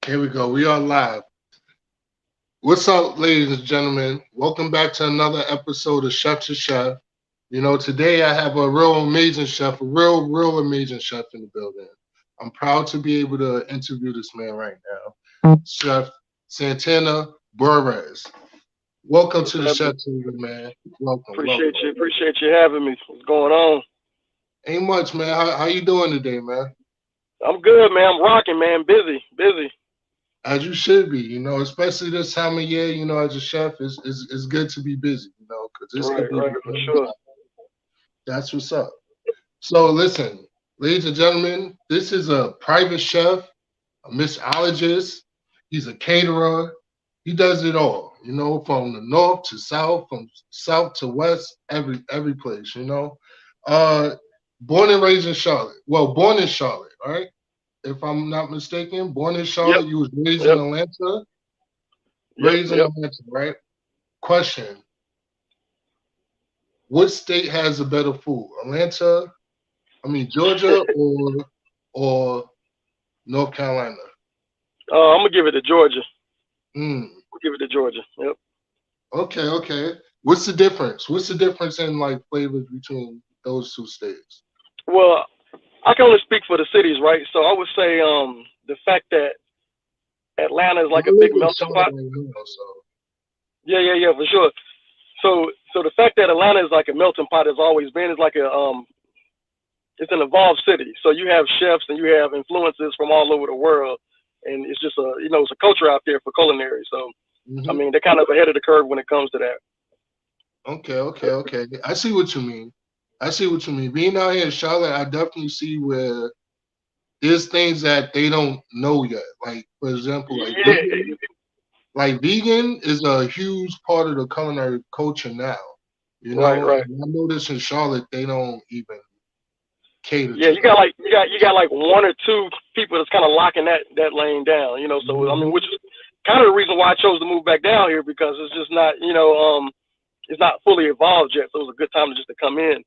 Here we go. We are live. What's up, ladies and gentlemen? Welcome back to another episode of Chef to Chef. Today I have a real amazing chef, a real amazing chef in the building. I'm proud to be able to interview this man right now, Chef Santana Burriss. Welcome What's to the happening? Chef Table, man. Welcome, Appreciate welcome. you. Appreciate you having me. What's going on? Ain't much, man. How you doing today, man? I'm good, man. I'm rocking, man. Busy, busy. As you should be, especially this time of year, as a chef, it's good to be busy, because this could Right, be right, the for end. sure. That's what's up. So listen, ladies and gentlemen, this is a private chef, a mixologist. He's a caterer. He does it all, from the north to south, from south to west, every place, Uh, born and raised in Charlotte. Well, born in Charlotte, all right? If I'm not mistaken, born in Yep, Charlotte, you was raised in yep, Atlanta, yep, raised in yep. Atlanta, right? Question: what state has a better food, Atlanta? I mean Georgia or North Carolina? I'm gonna give it to Georgia. Mm, I'll give it to Georgia. Yep. okay, okay. What's the difference? What's the difference in like flavors between those two states? Well, I can only speak for the cities, right? So I would say the fact that Atlanta is I like a big live in melting Charlotte pot. right now, so Yeah, yeah, yeah, for sure. So the fact that Atlanta is like a melting pot has always been is like a it's an evolved city. So you have chefs and you have influences from all over the world, and it's just a it's a culture out there for culinary. So I hmm mean they're kind of ahead of the curve when it comes to that. okay, okay, okay. I see what you mean. I see what you mean. Being out here in Charlotte, I definitely see where there's things that they don't know yet. Like for example, Yeah, like vegan is a huge part of the culinary culture now. right, right. And I notice in Charlotte they don't even cater Yeah, to you got that. like you got like one or two people that's kind of locking that lane down. So I mean, hmm which is kind of the reason why I chose to move back down here because it's just not it's not fully evolved yet. So it was a good time to just to come in.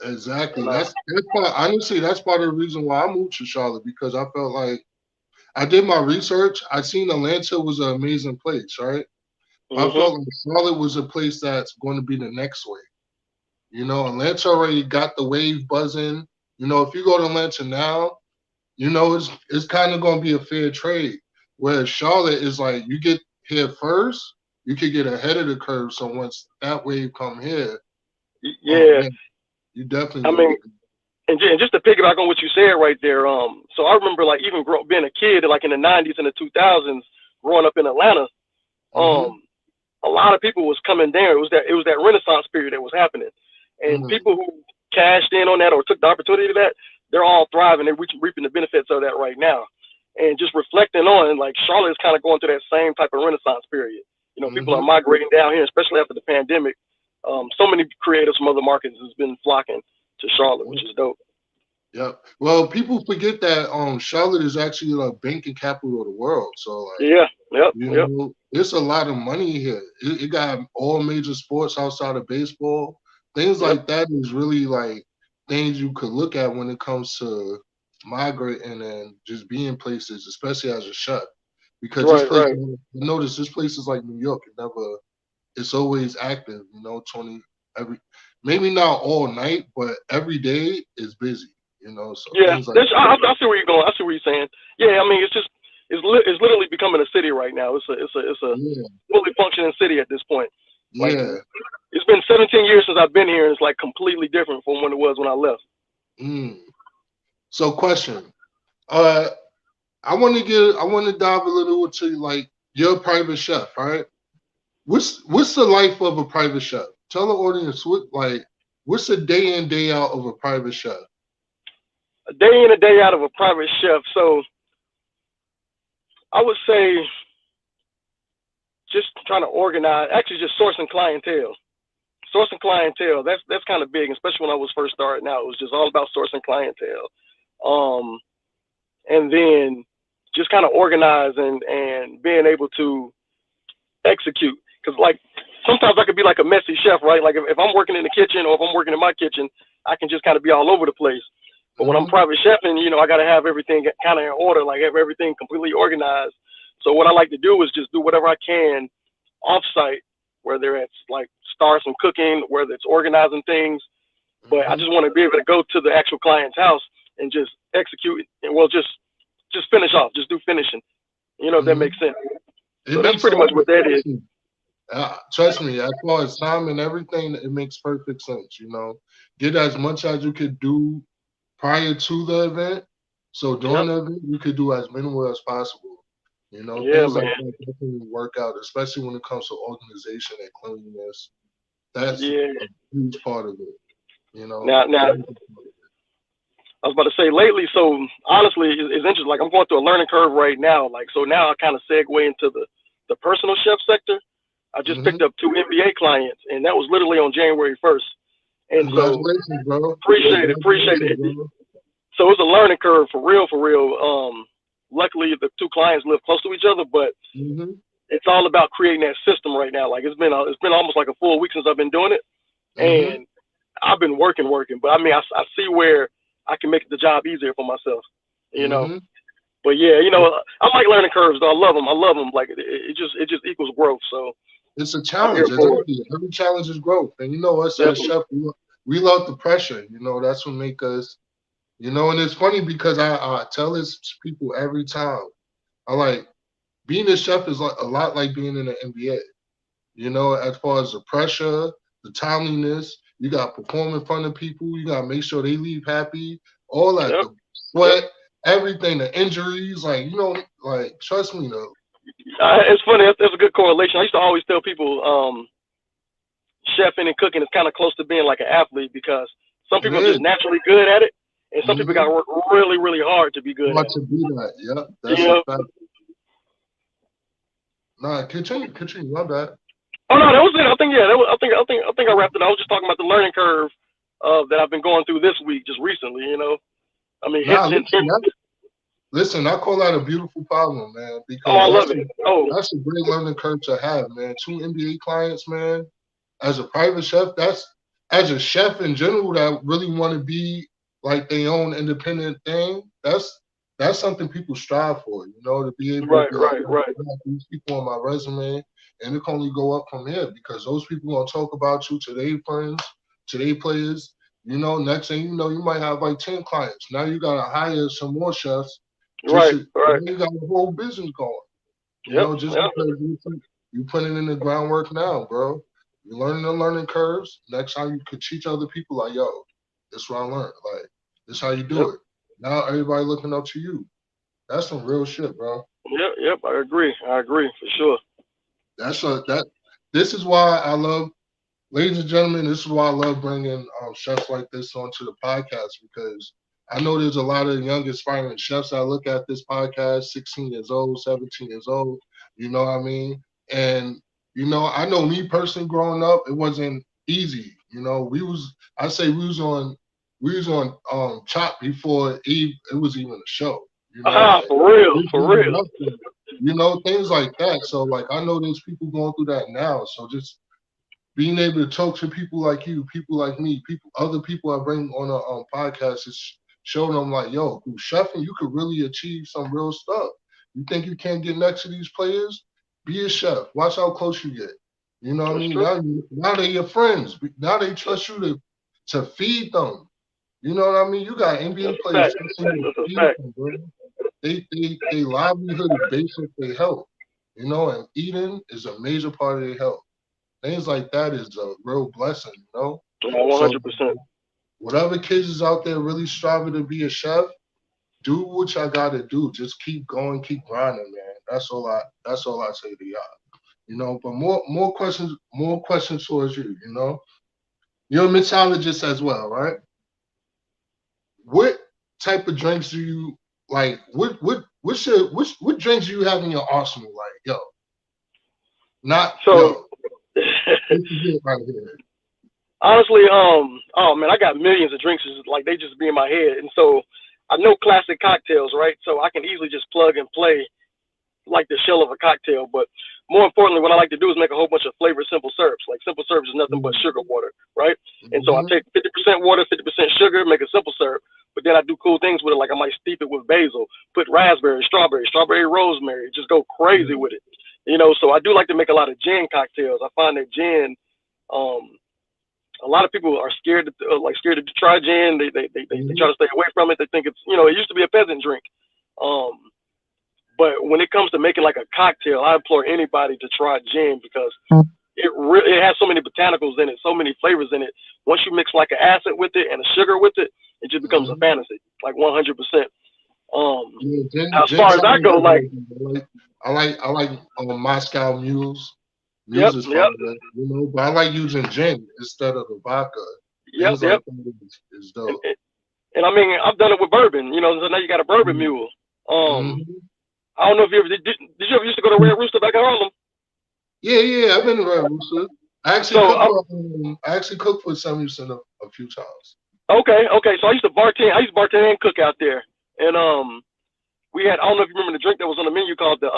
Exactly. And That's part. Honestly, that's part of the reason why I moved to Charlotte because I felt like I did my research. I seen Atlanta was an amazing place, right? I mhm. felt like Charlotte was a place that's going to be the next wave. Atlanta already got the wave buzzing. If you go to Atlanta now, it's kind of going to be a fair trade. Whereas Charlotte is like you get here first, you could get ahead of the curve. So once that wave come here, oh Yeah, man, you definitely I gonna mean, be good. and just to piggyback on what you said right there, so I remember like even being a kid like in the '90s and the 2000s, growing up in Atlanta, Mm-hmm. um, a lot of people was coming there. It was that Renaissance period that was happening, and Mm, people who cashed in on that or took the opportunity of that, they're all thriving. They're reaping the benefits of that right now, and just reflecting on like Charlotte is kind of going through that same type of Renaissance period. People are mm-hmm. migrating down here, especially after the pandemic. So many creatives from other markets has been flocking to Charlotte, which is dope. Yep. Well, people forget that Charlotte is actually the banking capital of the world. So like, Yeah, yep, yep. it's a lot of money here. It got all major sports outside of baseball. Things Yep. like that is really like things you could look at when it comes to migrating and just being places, especially as a chef. Because this Right, place, right. notice this place is like New York. It's always active. 20 every, maybe not all night, but every day is busy. So Yeah, things like that's, I see where you're going. I see where you're saying. Yeah, I mean, it's just it's literally becoming a city right now. It's a yeah, fully functioning city at this point. Like yeah. it's been 17 years since I've been here, and it's like completely different from when it was when I left. Mm. So question. Uh, I want to dive a little into like you're a private chef, right? What's the life of a private chef? Tell the audience what's the day in day out of a private chef? A day in a day out of a private chef. So I would say just trying to organize, actually just sourcing clientele. Sourcing clientele, that's kind of big, especially when I was first starting out. It was just all about sourcing clientele. Um, and then just kind of organize and being able to execute. Because like sometimes I could be like a messy chef, right? Like if I'm working in the kitchen or if I'm working in my kitchen, I can just kind of be all over the place. But when I'm hmm private chefing, I got to have everything kind of in order, like have everything completely organized. So what I like to do is just do whatever I can off-site, whether it's like start some cooking, whether it's organizing things. But I just want to be able to go to the actual client's house and just execute and just finish off, just do finishing. You know, if that makes sense. So that's pretty much what that is. Trust me, as far as time and everything, it makes perfect sense. You know, get as much as you could do prior to the event. So during the event, you could do as minimal as possible. You know, things like that definitely work out, especially when it comes to organization and cleanliness. That's a huge part of it. You know. Now, I was about to say lately. So honestly, it's interesting. Like I'm going through a learning curve right now. Like so now I kind of segue into the personal chef sector. I just picked up 2 MBA clients, and that was literally on January 1st. And congratulations, bro. Appreciate it. Bro. So it's a learning curve for real. Luckily, the 2 clients live close to each other, but it's all about creating that system right now. Like it's been almost like a full week since I've been doing it, and I've been working. But I mean, I see where I can make the job easier for myself, you know. But yeah, you know, I like learning curves though. I love them. Like it just equals growth. So it's a challenge. Every challenge is growth. And you know, us as chef, we love the pressure. You know, that's what make us. You know, and it's funny because I tell this to people every time. I like being a chef is like a lot like being in the NBA. You know, as far as the pressure, the timeliness, you got to perform in front of people. You got to make sure they leave happy. All that, the sweat, everything, the injuries. Like, you know, like, trust me, though. It's funny. That's a good correlation. I used to always tell people chefing and cooking is kind of close to being like an athlete because some people are just naturally good at it. And some people got to work really, really hard to be good at it. To be that, yeah. That's a fact. Nah, continue, my bad. Oh no, that was it. I think I wrapped it. I was just talking about the learning curve that I've been going through this week, just recently. You know, I mean, listen, I call that a beautiful problem, man. Because I love it. That's a great learning curve to have, man. 2 NBA clients, man. As a private chef, as a chef in general that really want to be like their own independent thing. That's something people strive for, you know, to be able to have these people on my resume, and it can only go up from here because those people gonna talk about you to their friends, to their players. You know, next thing you know, you might have like 10 clients. Now you gotta hire some more chefs. You got a whole business going. You know, just because you putting in the groundwork now, bro. You're learning the learning curves. Next time you could teach other people like, yo, this is what I learned. Like, this is how you do it. Now everybody looking up to you. That's some real shit, bro. Yep. I agree for sure. This is why I love, ladies and gentlemen, this is why I love bringing chefs like this onto the podcast because I know there's a lot of young aspiring chefs that look at this podcast, 16 years old, 17 years old, you know what I mean? And, you know, I know me personally growing up, it wasn't easy. You know, we was on Chop before it was even a show. You know? For real. You know, things like that. So, like, I know there's people going through that now. So just being able to talk to people like you, people like me, other people I bring on a podcast is show them like, yo, through chefing, you could really achieve some real stuff. You think you can't get next to these players? Be a chef. Watch how close you get. You know what I mean? Now they're your friends. Now they trust you to feed them. You know what I mean? You got NBA players trusting you to feed them, bro. They livelihood is based on their health. You know, and eating is a major part of their health. Things like that is a real blessing, you know? 100%. So, whatever kids is out there really striving to be a chef, do what y'all gotta do. Just keep going, keep grinding, man. That's all I say to y'all. You know, but more questions towards you, you know. You're a mixologist as well, right? What type of drinks do you like? What drinks do you have in your arsenal? Like, yo. Not so right here. Honestly, oh man, I got millions of drinks. Like they just be in my head, and so I know classic cocktails, right? So I can easily just plug and play like the shell of a cocktail. But more importantly, what I like to do is make a whole bunch of flavored simple syrups. Like simple syrups is nothing but sugar water, right? And so I take 50% water, 50% sugar, make a simple syrup. But then I do cool things with it, like I might steep it with basil, put raspberry, strawberry, rosemary, just go crazy with it. So I do like to make a lot of gin cocktails. I find that gin, a lot of people are scared to try gin. They try to stay away from it. They think it's, it used to be a peasant drink. But when it comes to making like a cocktail, I implore anybody to try gin because it has so many botanicals in it, so many flavors in it. Once you mix like an acid with it and a sugar with it, it just becomes a fantasy, like 100%. As far as I go, like I like Moscow Mules. Yep, Is fun, but I like using gin instead of the vodka. Things like that is dope. And I mean, I've done it with bourbon, so now you got a bourbon mule. I don't know if you ever did you ever used to go to Red Rooster back in Harlem? Yeah, I've been to Red Rooster. I actually cooked for Sam Houston a few times. Okay. So I used to bartend and cook out there. And we had, I don't know if you remember the drink that was on the menu called the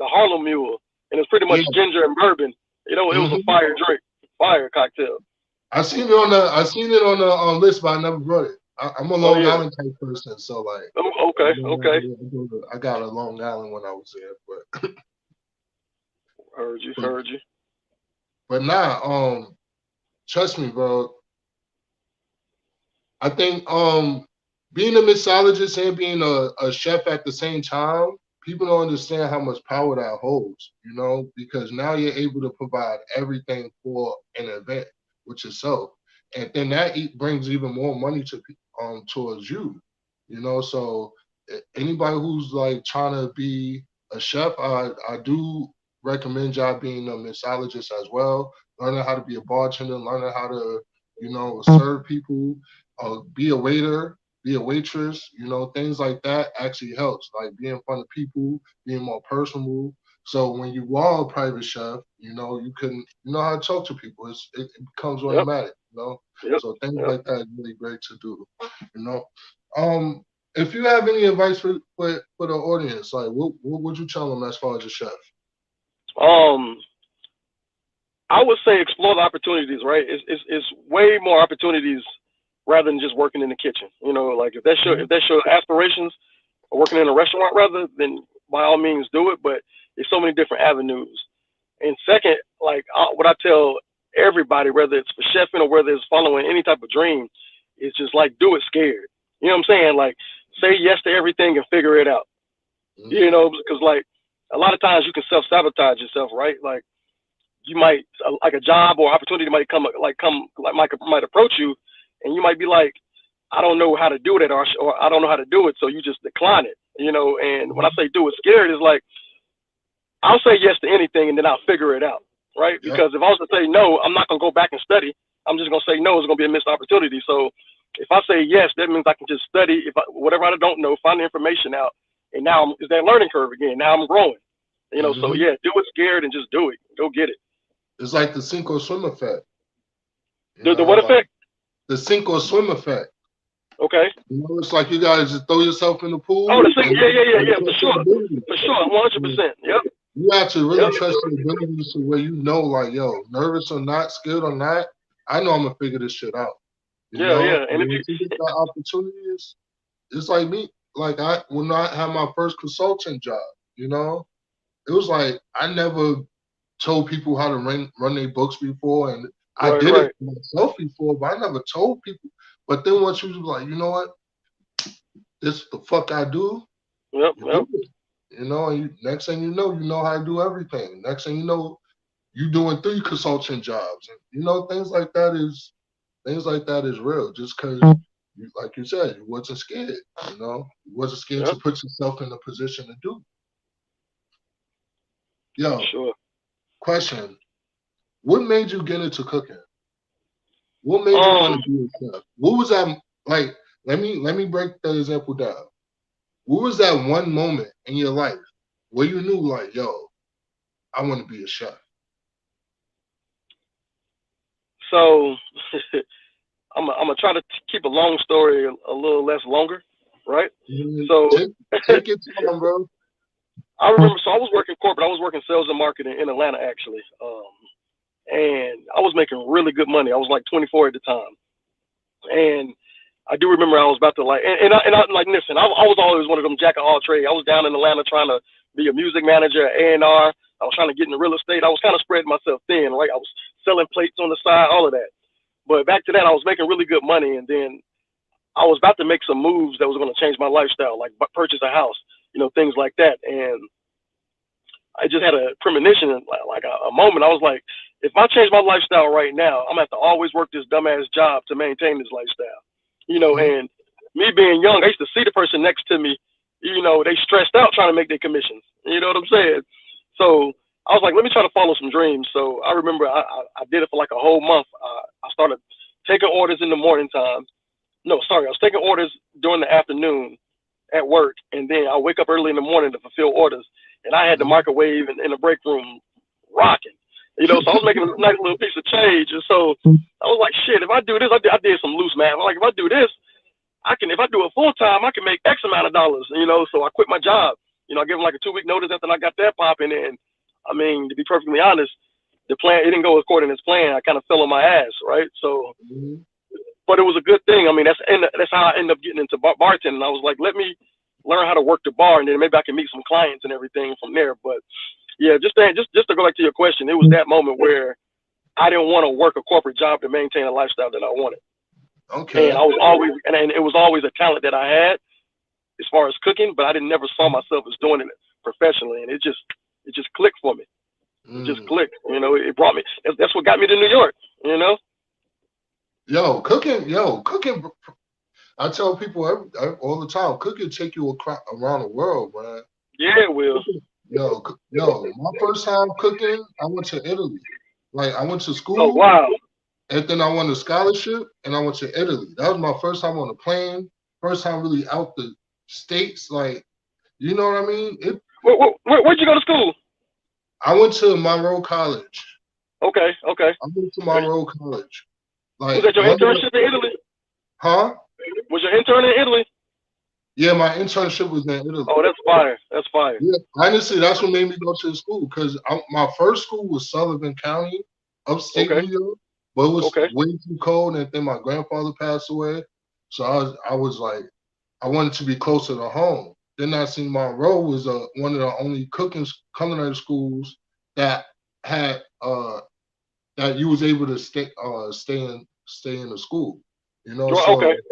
Harlem Mule. And it's pretty much ginger and bourbon. It was a fire drink, fire cocktail. I seen it on the list, but I never brought it. I'm a Long Island type person, so like. Okay. I got a Long Island when I was there, but. Heard you. But nah, trust me, bro. I think being a mixologist and being a chef at the same time, people don't understand how much power that holds, because now you're able to provide everything for an event, which is so. And then that brings even more money towards you, So anybody who's like trying to be a chef, I do recommend y'all being a mixologist as well. Learning how to be a bartender, learning how to, serve people, be a waiter, be a waitress, things like that actually helps. Like being in front of people, being more personable. So when you are a private chef, you know how to talk to people. It becomes automatic, So things like that is really great to do, If you have any advice for the audience, like what would you tell them as far as a chef? I would say explore the opportunities, right? It's way more opportunities rather than just working in the kitchen. Like if that's your aspirations, or working in a restaurant rather, then by all means do it. But there's so many different avenues. And second, like what I tell everybody, whether it's for chefing or whether it's following any type of dream, is just like do it scared. You know what I'm saying? Like say yes to everything and figure it out. Because like a lot of times you can self-sabotage yourself, right? Like you might like a job or opportunity might might approach you, and you might be like, I don't know how to do that, or I don't know how to do it, so you just decline it, And when I say do it scared, is like I'll say yes to anything, and then I'll figure it out, right? Yeah. Because if I was to say no, I'm not gonna go back and study. I'm just gonna say no. It's gonna be a missed opportunity. So if I say yes, that means I can just study. Whatever I don't know, find the information out, and now it's that learning curve again. Now I'm growing, So yeah, do it scared and just do it. Go get it. It's like the sink or swim effect. The what effect? The sink or swim effect. Okay. It's like you guys just throw yourself in the pool. Oh, the sink. Yeah, for sure, 100%. Yep. You have to really trust your abilities to where like, yo, nervous or not, skilled or not, I know I'm gonna figure this shit out. Yeah. And if you get that opportunity, it's like me. Like when I had my first consulting job, it was like I never told people how to run their books before, and I did it for myself before, but I never told people. But then once you was like, you know what, this is the fuck I do. Yep. And next thing you know how to do everything. Next thing you know, you doing 3 consulting jobs, and things like that is real. Just because, like you said, you wasn't scared. You wasn't scared to put yourself in a position to do. Yo, sure. Question: what made you get into cooking? What made you want to be a chef? What was that like? Let me break the example down. What was that one moment in your life where you knew, like, yo, I want to be a chef? So I'm gonna try to keep a long story a little less longer, right? So take your time, bro. I remember. So I was working corporate. I was working sales and marketing in Atlanta actually, and I was making really good money. I was like 24 at the time, and I do remember I was about to like, and I like listen. I was always one of them jack of all trades. I was down in Atlanta trying to be a music manager, A&R. I was trying to get into real estate. I was kind of spreading myself thin, right? I was selling plates on the side, all of that. But back to that, I was making really good money, and then I was about to make some moves that was going to change my lifestyle, like purchase a house, things like that. And I just had a premonition, like a moment. I was like, if I change my lifestyle right now, I'm gonna have to always work this dumbass job to maintain this lifestyle, Mm-hmm. And me being young, I used to see the person next to me, they stressed out trying to make their commissions. You know what I'm saying? So I was like, let me try to follow some dreams. So I remember I did it for like a whole month. I started taking orders in the morning time. No, sorry, I was taking orders during the afternoon at work, and then I wake up early in the morning to fulfill orders. And I had the microwave in the break room rocking, So I was making a nice little piece of change. And so I was like, shit, if I do this, I did some loose math. I'm like, if I do this, I can. If I do it full time, I can make X amount of dollars. So I quit my job. I gave them like a 2 week notice after I got that popping. And I mean, to be perfectly honest, the plan it didn't go according to plan. I kind of fell on my ass, right? So but it was a good thing. I mean, that's how I ended up getting into bartending. I was like, let me learn how to work the bar, and then maybe I can meet some clients and everything from there. But yeah, just to go back to your question, it was that moment where I didn't want to work a corporate job to maintain a lifestyle that I wanted, and Okay. I was always and it was always a talent that I had as far as cooking, but I didn't never saw myself as doing it professionally, and it just clicked for me. It just Mm. clicked. It brought me. That's what got me to New York. Cooking. I tell people all the time, cooking take you around the world, man. Yeah, Will. My first time cooking, I went to Italy. Like I went to Oh school, wow. and then I won a scholarship, and I went to Italy. That was my first time on a plane, first time really out the states. Like, you know what I mean? Where'd you go to school? I went to Monroe College. Okay, okay. I went to Okay. Monroe College. Was Like that your internship in Italy? huh? Was your intern in Italy? Yeah, my internship was in Italy. Oh, that's fire. That's fire. Yeah, honestly, that's what made me go to the school because my first school was Sullivan County, upstate Okay, New York, but it was okay. way too cold. And then my grandfather passed away, so I was like, I wanted to be closer to home. Then I seen Monroe was one of the only culinary schools that had that you was able to stay in the school, Okay. So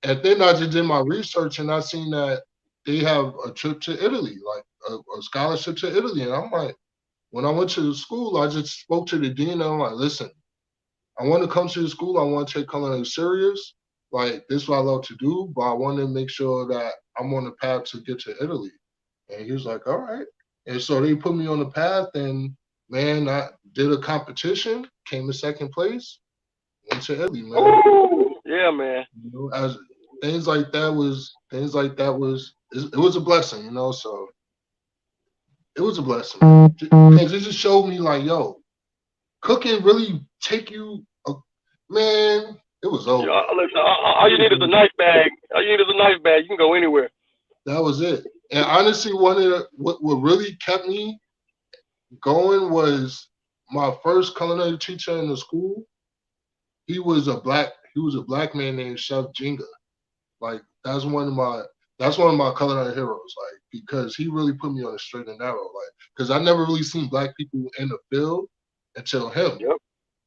and then I just did my research and I seen that they have a trip to Italy, like a scholarship to Italy. And I'm like, when I went to the school, I just spoke to the dean and I'm like, listen, I want to come to the school. I want to take culinary serious. Like, this is what I love to do, but I want to make sure that I'm on the path to get to Italy. And he was like, all right. And so they put me on the path and man, I did a competition, came in second place, went to Italy, man. Ooh, yeah, man. As it was a blessing, so it was a blessing because it just showed me like, yo, cooking really take you, man. It was over. Listen, all you need is a knife bag. All you need is a knife bag. You can go anywhere. That was it. And honestly, one of what really kept me going was my first culinary teacher in the school. He was a black man named Chef Jinga. Like that's one of my culinary heroes. Like because he really put me on a straight and narrow. Like because I never really seen black people in the field until him. Yep,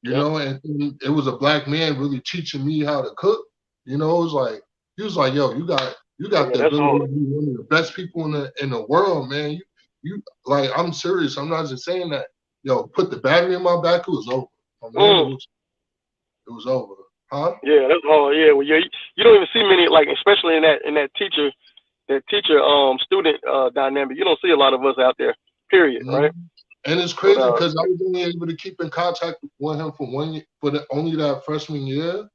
yep. And it was a black man really teaching me how to cook. It was like he was like, "Yo, you got Yeah, the that's ability hard. to be one of the best people in the world, man. You like I'm serious. I'm not just saying that. Yo, put the battery in my back. It was over. From then Mm. it was over. Huh? Yeah, that's hard. Yeah, well, yeah. You don't even see many like, especially in that teacher student dynamic. You don't see a lot of us out there. Period. Right. Mhm. And it's But crazy because I was only able to keep in contact with him for one year, only that freshman year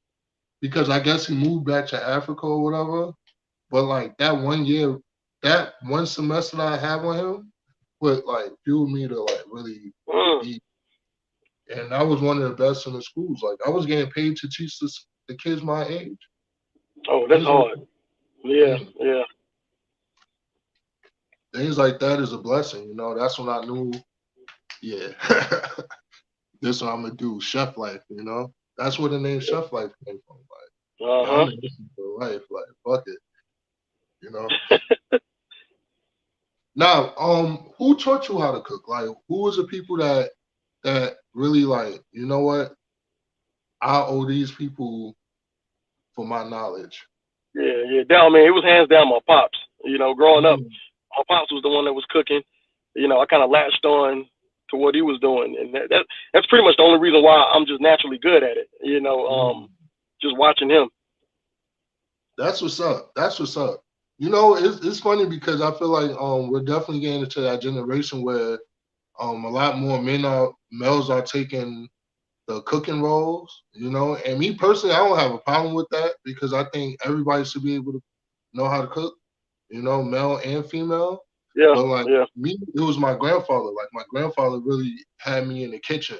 because I guess he moved back to Africa or whatever. But like that one year, that one semester that I had with him, would like fueled me to like really mm, be. And I was one of the best in the schools. Like I was getting paid to teach the kids my age, oh, that's things like hard. that. Yeah, Mm. yeah. things like that is a blessing. That's when I knew, yeah, this what I'm gonna do, chef life. That's where the name chef life came from. Like, yeah, I'm Uh-huh. in this for life. Like, fuck it. You know. Now, who taught you how to cook? Like, who was the people that really like, you know what? I owe these people for my knowledge. Yeah, yeah. Down, man, it was hands down my pops. Growing up, Mm, my pops was the one that was cooking. I kind of latched on to what he was doing, and that's pretty much the only reason why I'm just naturally good at it. mm. Just watching him. That's what's up. That's what's up. It's funny because I feel like we're definitely getting into that generation where a lot more males are taking the cooking roles, And me personally, I don't have a problem with that because I think everybody should be able to know how to cook, male and female. Yeah, But like yeah. me, it was my grandfather. Like my grandfather really had me in the kitchen.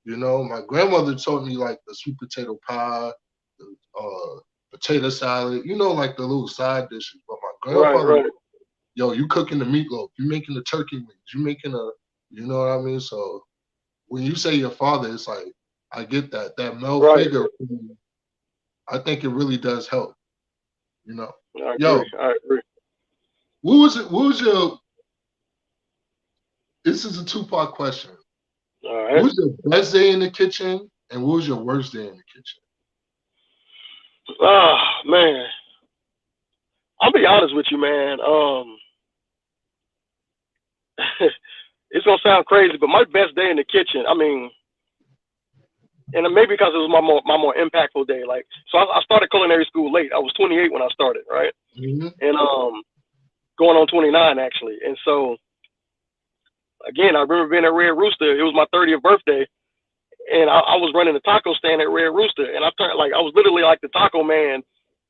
My grandmother taught me like the sweet potato pie, the potato salad, like the little side dishes. But my Right, grandfather, right, yo, you cooking the meatloaf, you making the turkey wings, you making you know what I mean? So when you say your father, it's like I get that male right. figure. I think it really does help. You know, I agree. yo, I agree. what was it? What was your? This is a two-part question. All What right. was your best day in the kitchen, and what was your worst day in the kitchen? Oh man, I'll be honest with you, man. It's gonna sound crazy, but my best day in the kitchen. I mean, and maybe because it was my more impactful day. Like, so I started culinary school late. I was 28 when I started, right? Mm-hmm. And going on 29 actually. And so again, I remember being at Red Rooster. It was my 30th birthday, and I was running a taco stand at Red Rooster, and I turned like I was literally like the taco man.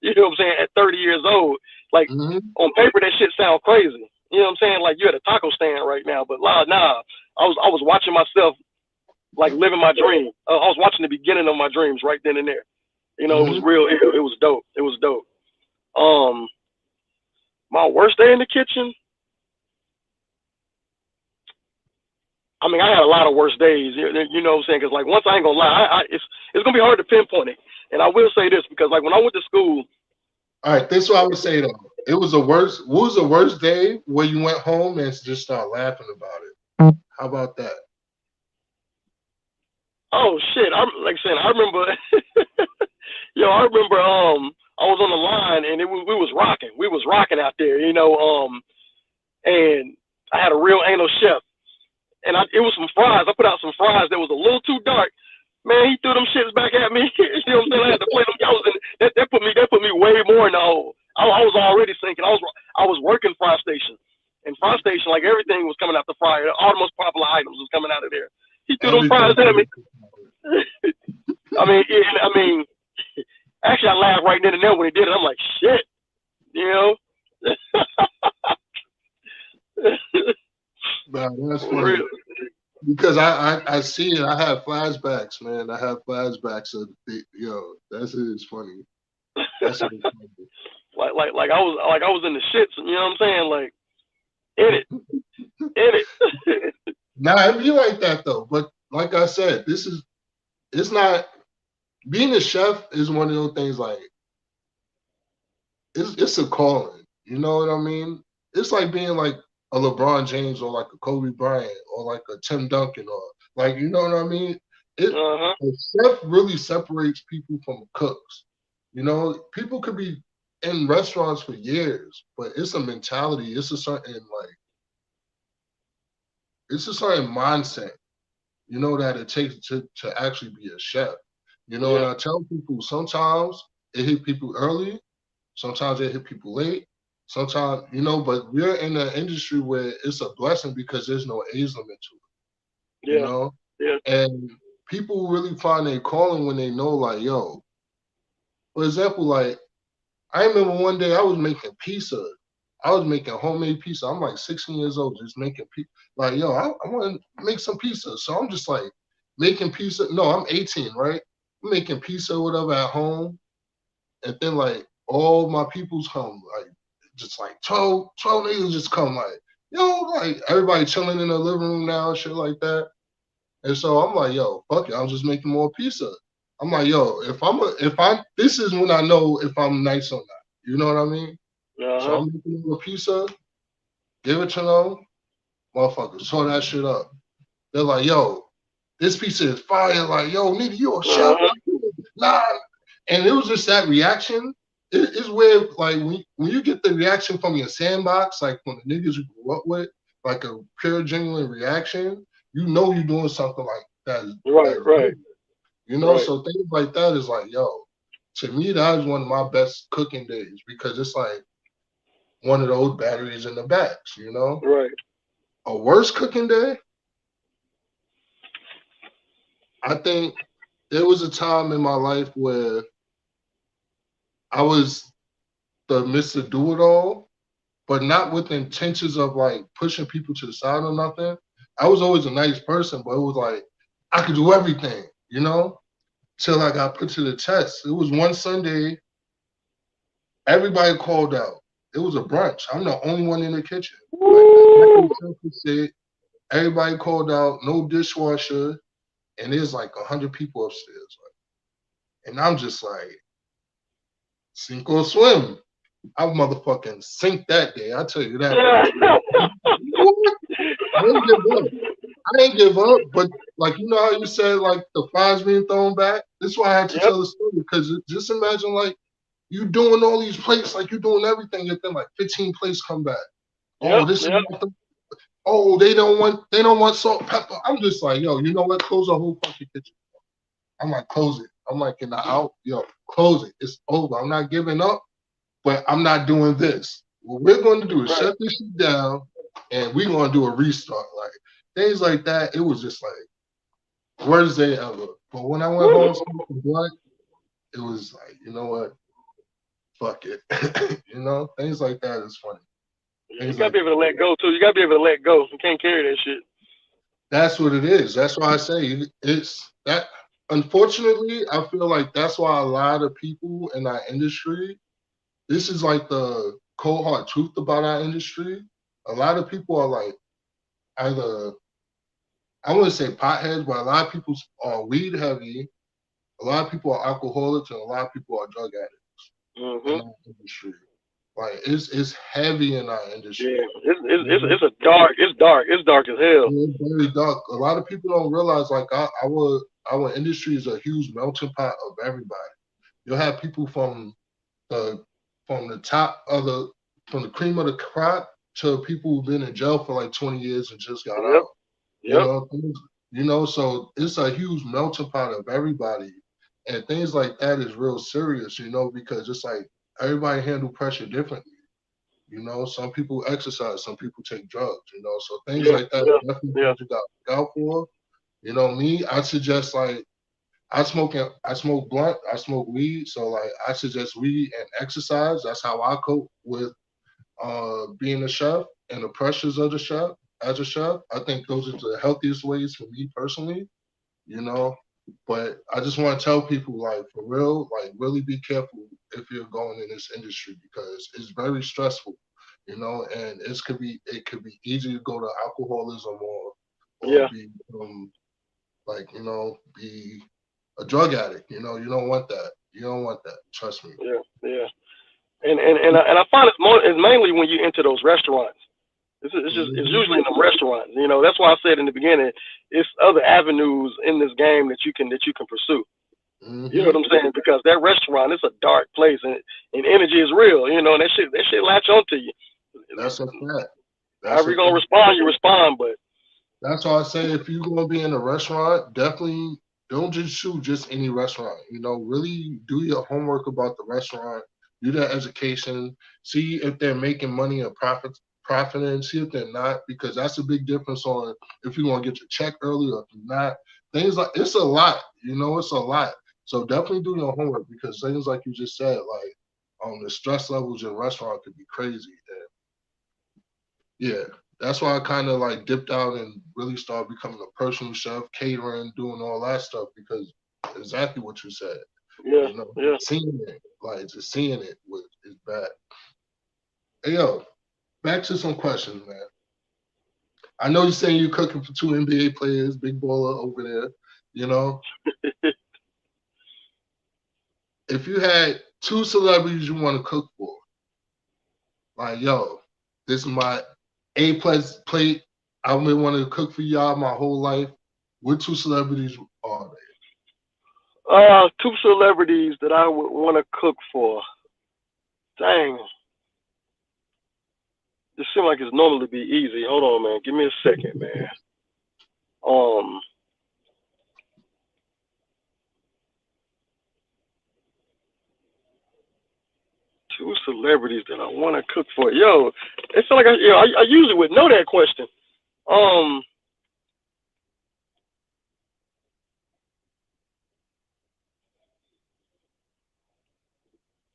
You know what I'm saying? At 30 years old, like Mm-hmm. on paper that shit sound crazy. You know what I'm saying? Like you at a taco stand right now, but nah. I was watching myself like living my dream. I was watching the beginning of my dreams right then and there. It was Mm-hmm. real. It was dope. It was dope. Um, my worst day in the kitchen. I mean, I had a lot of worst days. You know what I'm saying? Because like once I ain't gonna lie, it's gonna be hard to pinpoint it. And I will say this because like when I went to school, All right, this is what I would say though. It was the worst. What was the worst day where you went home and just start laughing about it? How about that? oh shit, I'm like saying I remember, I remember I was on the line and we was rocking, out there, and I had a real anal chef, and it was some fries. I put out some fries that was a little too dark. Man, he threw them shits back at me. You know what I'm saying? I had to play them. That put me way more in the hole. I was already sinking. I was working Fry Station, and Fry Station, like everything was coming out the fryer. All the most popular items was coming out of there. He threw them fries Everything. at me. I mean, actually, I laughed right then and there when he did it. I'm like, shit, you know. Man, that's For funny real. because I see it. I have flashbacks, man. I have flashbacks of That's it is funny. That's it is funny. Like I was in the shits. You know what I'm saying? Like in it, in it. Nah, it be like that though. But like I said, it's not being a chef is one of those things like it's a calling. You know what I mean? It's like being like a LeBron James or like a Kobe Bryant or like a Tim Duncan or like you know what I mean? Uh huh. A chef really separates people from cooks. People could be in restaurants for years, but it's a mentality. It's a certain mindset, that it takes to actually be a chef. And Yeah. I tell people sometimes it hit people early, sometimes it hit people late, sometimes, but we're in an industry where it's a blessing because there's no age limit to it, Yeah. Yeah. and people really find their calling when they know, like, yo, for example, like, I remember one day I was making pizza. I was making homemade pizza. I'm like 16 years old, just making pizza. Like, yo, I want to make some pizza. So I'm just like making pizza. No, I'm 18, right? I'm making pizza or whatever at home. And then like all my peoples come, like just like 12 niggas just come like, Yo, like everybody chilling in the living room now, shit like that. And so I'm like, yo, fuck it, I'm just making more pizza. I'm like, yo, this is when I know if I'm nice or not. You know what I mean? So Uh-huh. I'm making more pizza, give it to them, motherfuckers, tore that shit up. They're like, yo, this pizza is fire. Like, yo, nigga, you a chef? Uh-huh. Like, nah. And it was just that reaction. It's weird, like when you get the reaction from your sandbox, like from the niggas you grew up with, like a pure genuine reaction, you know you're doing something like that. Right, That's right, good, you know. right, So things like that is like, yo, to me that is one of my best cooking days because it's like one of those batteries in the backs, you know. right. A worse cooking day, I think there was a time in my life where I was the Mr. Do It All, but not with intentions of like pushing people to the side or nothing. I was always a nice person, but it was like I could do everything, you know, till I got put to the test. It was one Sunday, everybody called out. It was a brunch. I'm the only one in the kitchen. Like the Woo! executive chef was sick. Everybody called out, no dishwasher, and there's like 100 people upstairs. And I'm just like, sink or swim. I motherfucking sink that day. I tell you that much. You know what? I didn't give up. I didn't give up, but like you know how you said like the fries being thrown back. This is why I had to Yep, tell the story because just imagine like you doing all these plates, like you doing everything, and then like 15 plates come back. yep, Oh, this is yep. not the. Oh, they don't want salt, pepper. I'm just like, yo, you know what? Close the whole fucking kitchen. I'm like, close it. I'm like, in the out, yo, close it. It's over. I'm not giving up, but I'm not doing this. What we're going to do is Right. shut this shit down, and we're going to do a restart. Like things like that. It was just like worst day ever. But when I went Woo! home smoking blunt, it was like, you know what? Fuck it. You know, things like that is funny. Yeah, you Things gotta like be able to let go too. You gotta be able to let go. You can't carry that shit. that's what it is. That's why I say it's that. Unfortunately, I feel like that's why a lot of people in our industry. This is like the cold hard truth about our industry. A lot of people are like either I wouldn't say potheads, but a lot of people are weed heavy. A lot of people are alcoholics, and a lot of people are drug addicts in Mhm. our industry. Like it's heavy in our industry. Yeah. It's it's You it's know? it's a dark. It's dark. It's dark as hell. It's very dark. A lot of people don't realize like our industry is a huge melting pot of everybody. You'll have people the from the top of the from the cream of the crop to people who've been in jail for like 20 years and just got Yep. out. You Yep. know, so it's a huge melting pot of everybody. And things like that is real serious, you know, because it's like everybody handle pressure differently. You know, some people exercise, some people take drugs, you know. So things Yeah. like that Yeah. are definitely Yeah. things you got to look out for. You know, me, I suggest like I smoke blunt, I smoke weed. So like I suggest weed and exercise. That's how I cope with being a chef and the pressures of the chef as a chef. I think those are the healthiest ways for me personally, you know. But I just want to tell people, like, for real, like, really be careful if you're going in this industry because it's very stressful, you know, and it could be easy to go to alcoholism or Yeah. be like, you know, be a drug addict. You know, you don't want that. You don't want that. Trust me. Yeah. Yeah. And I find it's mainly when you enter those restaurants. It's Hmm. usually in the restaurants. You know, that's why I said in the beginning, it's other avenues in this game that you can pursue. You know Hmm. what I'm saying? Because that restaurant, it's a dark place, and energy is real. You know, and that shit latch onto you. That's a fact. That's However a you gonna fact. respond, you respond. But That's why I say if you're gonna be in a restaurant, definitely don't just shoot just any restaurant. You know, really do your homework about the restaurant, do that education, see if they're making money or profiting, see if they're not, because that's a big difference on if you're gonna get your check early or if you're not. Things like it's a lot, you know, it's a lot. So definitely do your homework because things like you just said, like the stress levels in restaurant could be crazy. Yeah, that's why I kind of like dipped out and really started becoming a personal chef, catering, doing all that stuff because exactly what you said. yeah, You know, yeah. seeing it, like just seeing it is bad. Hey yo, back to some questions, man. I know you're saying you're cooking for two NBA players, big baller over there. You know, if you had two celebrities you want to cook for, like yo, this is my A+ plate. I've been wanting to cook for y'all my whole life. What two celebrities are Two celebrities that I would want to cook for. Dang, this seems like it's normally be easy. Hold on, man. Give me a second, man. Um, two celebrities that I want to cook for. Yo, it feel like I usually would know that question. Um,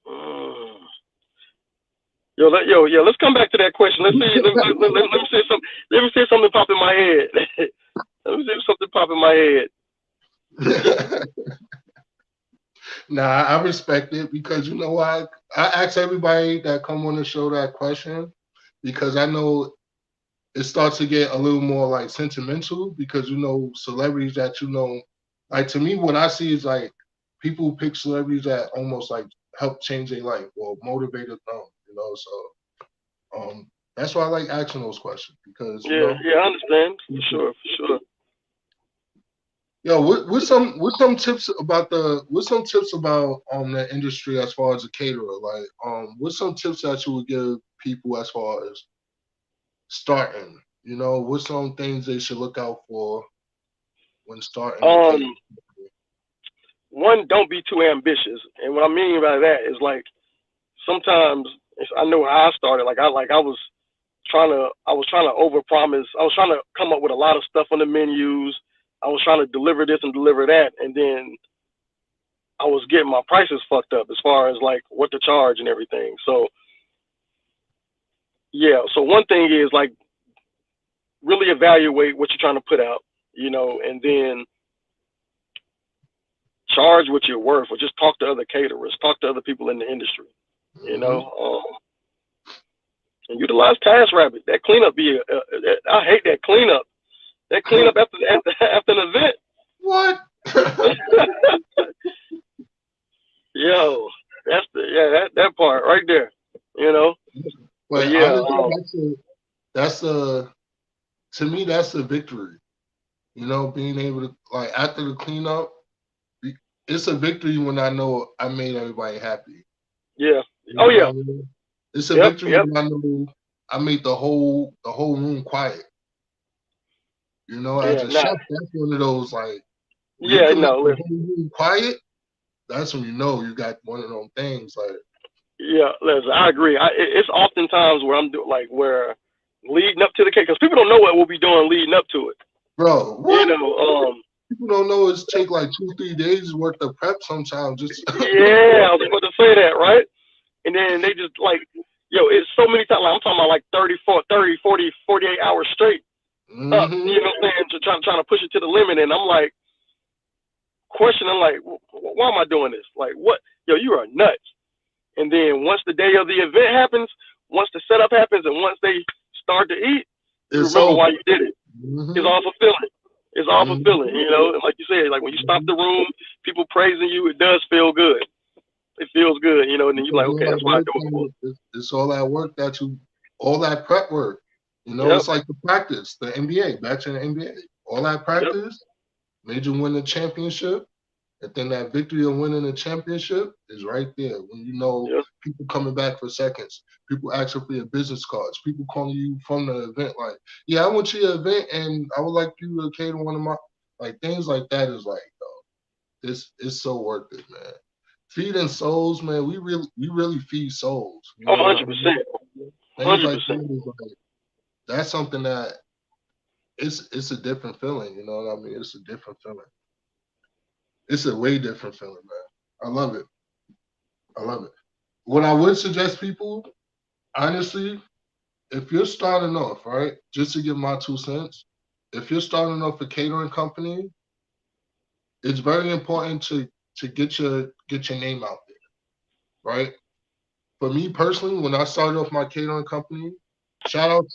mm, yeah. Let's come back to that question. Let's see. Let me see something. Let me see something pop in my head. Let me see something pop in my head. they? Nah, I respect it because you know why? I ask everybody that come on the show that question because I know it starts to get a little more like sentimental because you know celebrities that you know, like to me what I see is like people pick celebrities that almost like help change their life or motivate them, you know. So that's why I like asking those questions because you Yeah, know, yeah, I understand for sure, for sure. yo, what some tips about the industry as far as a caterer? Like what's some tips that you would give people as far as starting? You know, what's some things they should look out for when starting a Um, catering? One, don't be too ambitious, and what I mean by that is like sometimes I know how I started. I was trying to overpromise. I was trying to come up with a lot of stuff on the menus. I was trying to deliver this and deliver that, and then I was getting my prices fucked up as far as like what to charge and everything. So yeah, so one thing is like really evaluate what you're trying to put out, and then charge what you're worth, or just talk to other caterers, talk to other people in the industry, you Hmm. know, and utilize TaskRabbit. That cleanup I hate that cleanup. That cleanup after an event. What? Yo, that part right there, you know. But But yeah, honestly, that's a to me that's a victory. You know, being able to like after the cleanup, it's a victory when I know I made everybody happy. yeah. You Oh know what yeah. I mean? It's a Yep. victory Yep. when I know I made the whole room quiet. You know, as Yeah. a Nah. chef, that's one of those like when you Yeah. can make No. the Listen. whole room quiet, that's when you know you got one of those things like, Yeah. Listen. I agree. It's oftentimes where I'm doing like where leading up to the cake because people don't know what we'll be doing leading up to it. bro, You what? know. People don't know it's take like 2-3 days worth of prep sometimes. Just Yeah. I was about to say that, right? And then they just like, yo, it's so many times. Like, I'm talking about like 30, 40, 48 hours straight up. hmm You know what I'm saying? Trying to push it to the limit, and I'm like questioning, like, why am I doing this? Like, what? Yo, you are nuts. And then once the day of the event happens, once the setup happens, and once they start to eat, you it's remember over. why you did it. It's Hmm. all fulfilling. It's all Hmm. fulfilling, And like you said, like when you stop the room, people praising you, it does feel good. It feels good, And then you're Because like, okay, all that that's what I work, do it for. it's all that work that you, all that prep work. You know, Yep, it's like the practice, the NBA, back to the NBA. All that yep, practice made you win the championship. And then that victory of winning the championship is right there. When you know yep, people coming back for seconds, people asking for your business cards, people calling you from the event, like, yeah, I went to your event and I would like you to cater one of my, like things like that is like, this is so worth it, man. Feeding souls, man. We really feed souls. You oh, know what I 100%, mean? Things like 100%. that is like that's something that it's a different feeling. You know what I mean? It's a different feeling. It's a way different feeling, man. I love it. I love it. What I would suggest people, honestly, if you're starting off, right, just to give my 2 cents, if you're starting off a catering company, it's very important to get your name out there, right? For me personally, when I started off my catering company, shout out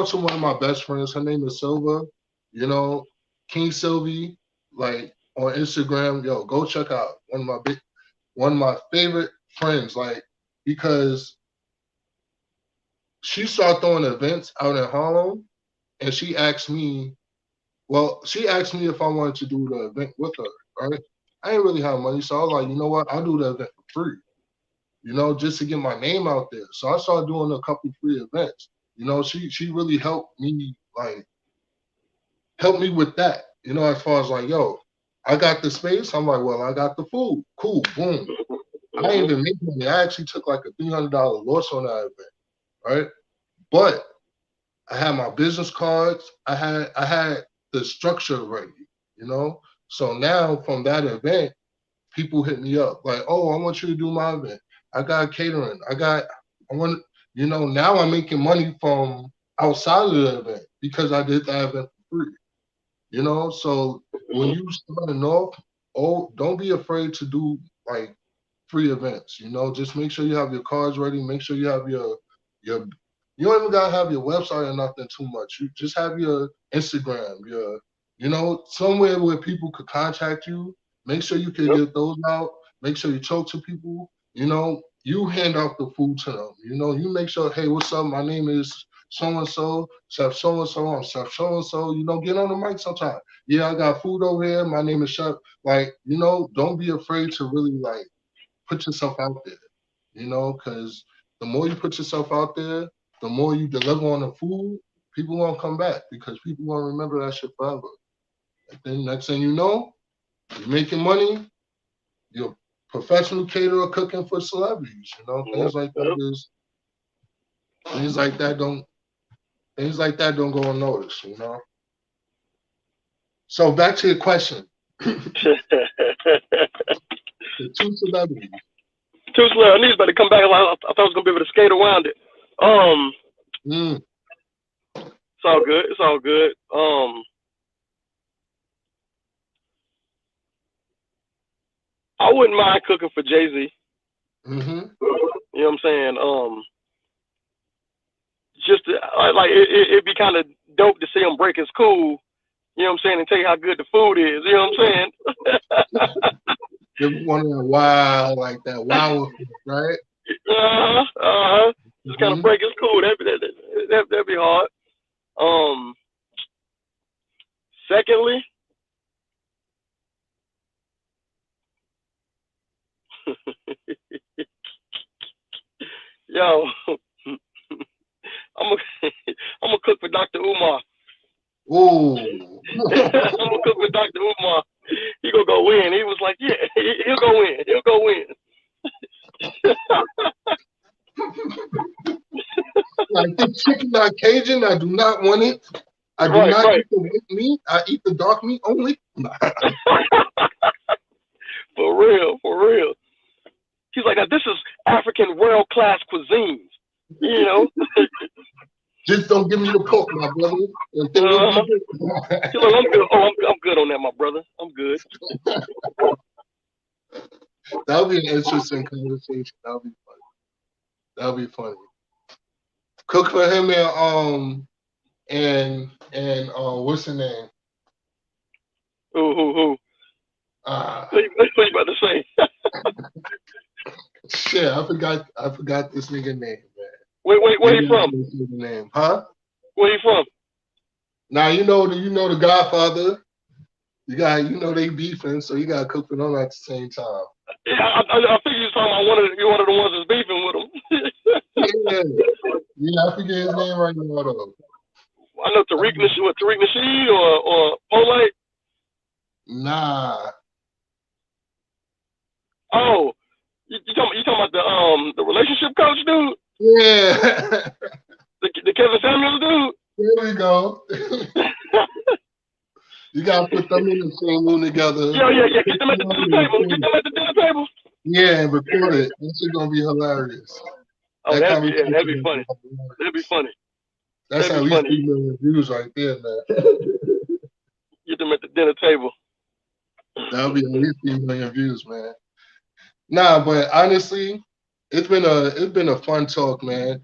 to one of my best friends. Her name is Silva. You know, King Sylvie, like on Instagram. Yo, go check out one of my favorite friends. Like because she started throwing events out in Harlem, and she asked me if I wanted to do the event with her. Right? I didn't really have money, so I was like, you know what? I'll do the event for free. Just to get my name out there. So I started doing a couple free events. She really helped me with that. As far as like, yo, I got the space. I'm like, well, I got the food. Cool, boom. I didn't even make money. I actually took like a $300 loss on that event, right? But I had my business cards. I had the structure ready, you know. So now from that event, people hit me up like, "Oh, I want you to do my event. I got catering. I want, now I'm making money from outside of the event because I did that event for free. So when you starting off, don't be afraid to do like free events. Just make sure you have your cards ready. Make sure you have your. You don't even gotta have your website or nothing too much. You just have your Instagram, somewhere where people could contact you. Make sure you can Yep. get those out. Make sure you talk to people. You hand out the food to them. You make sure, hey, what's up? My name is so and so, Chef so and so. I'm Chef so and so. Get on the mic sometime. Yeah, I got food over here. My name is Chef. Like, don't be afraid to really like put yourself out there, because the more you put yourself out there, the more you deliver on the food, people won't come back because people won't remember that shit forever. And then next thing you know, you're making money, you're a professional caterer cooking for celebrities, Yep. things like that Yep. is things like that don't things like that don't go unnoticed. So back to your question. The two celebrities. Too slow. I need to come back. I thought I was gonna be able to skate around it. Um, Mm, it's all good. It's all good. I wouldn't mind cooking for Jay Z. mm-hmm. You know what I'm saying? Just to, like it'd be kind of dope to see him break his cool. You know what I'm saying? And tell you how good the food is. You know what I'm saying? They want to wow like that wow effect, right? Just kind of Mm-hmm. break his cool. That'd be hard. Um, Secondly, yo, I'm gonna I'm gonna cook for Dr. Umar. Ooh. I'm gonna cook for Dr. Umar. He gonna go win. He was like, yeah, he'll go win. He'll go win. Like this chicken not Cajun, I do not want it. I do Right, not right. eat the white meat. I eat the dark meat only. For real, for real. He's like, now this is African world class cuisines. You know. Just don't give me the pork, my brother. And then we'll be Uh-huh. good. He's like, I'm good. Oh, I'm good on that, my brother. I'm good. That'll be an interesting conversation. That'll be funny. Cook for him and what's the name? Who? Ah, What you about to say? shit, I forgot this nigga name, man. Where you Maybe I from? can say the name, huh? Where you from? Now you know the Godfather. They beefing, so you gotta cook for them at the same time. Yeah, I think you're talking about one of the ones that's beefing with him. Yeah, yeah, I forget his name right now though. I know Tariq Nasheed or Polite. Nah, Oh, you talking about the relationship coach dude, yeah, the Kevin Samuels dude. there we go. You gotta put them in the same room together. Yeah. Get them at the dinner table. Get them at the dinner table. Yeah, and record it. This is gonna be hilarious. Oh, That that'd conversation be gonna be funny. hilarious. That'd be funny. That's That'd at be least funny. 3 million views right there, man. Get them at the dinner table. That'll be at least 3 million views, man. Nah, but honestly, it's been a fun talk, man.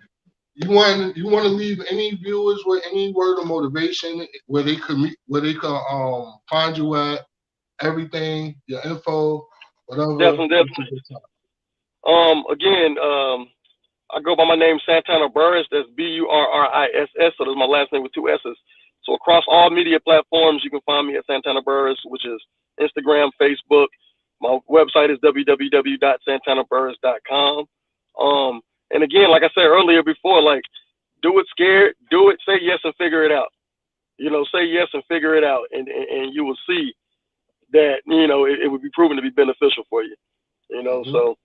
you want to leave any viewers with any word of motivation where they could meet, where they could find you at, everything, your info, whatever. Definitely, This is definitely. the time. Again, I go by my name Santana Burriss. That's Burriss. So that's my last name with two S's. So across all media platforms, you can find me at Santana Burriss, which is Instagram, Facebook. My website is www.santanaburriss.com. And again, like I said earlier before, like do it scared, do it, say yes and figure it out. Say yes and figure it out, and you will see that it would be proven to be beneficial for you. Mhm. So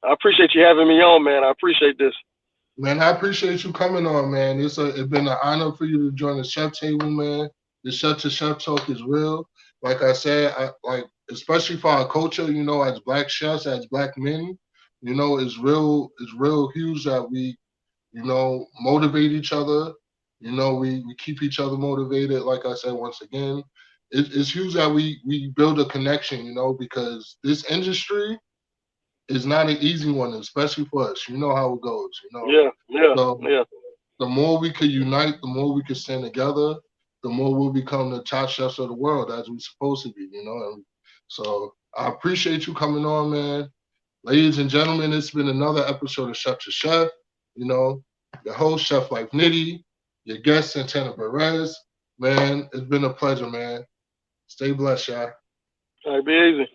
I appreciate you having me on, man. I appreciate this. Man, I appreciate you coming on, man. It's been an honor for you to join the chef table, man. The chef to chef talk is real. Like I said, especially for our culture, as black chefs, as black men, it's real huge that we, motivate each other. We keep each other motivated. Like I said, once again, it's huge that we build a connection, because this industry is not an easy one, especially for us. You know how it goes. Yeah, yeah, So yeah. the more we could unite, the more we could stand together, the more we'll become the top chefs of the world as we're supposed to be. And so I appreciate you coming on, man. Ladies and gentlemen, it's been another episode of Chef to Chef. You know, your host, Chef Life Nitty, your guest, Santana Burriss. Man, it's been a pleasure, man. Stay blessed, y'all. All right, be easy.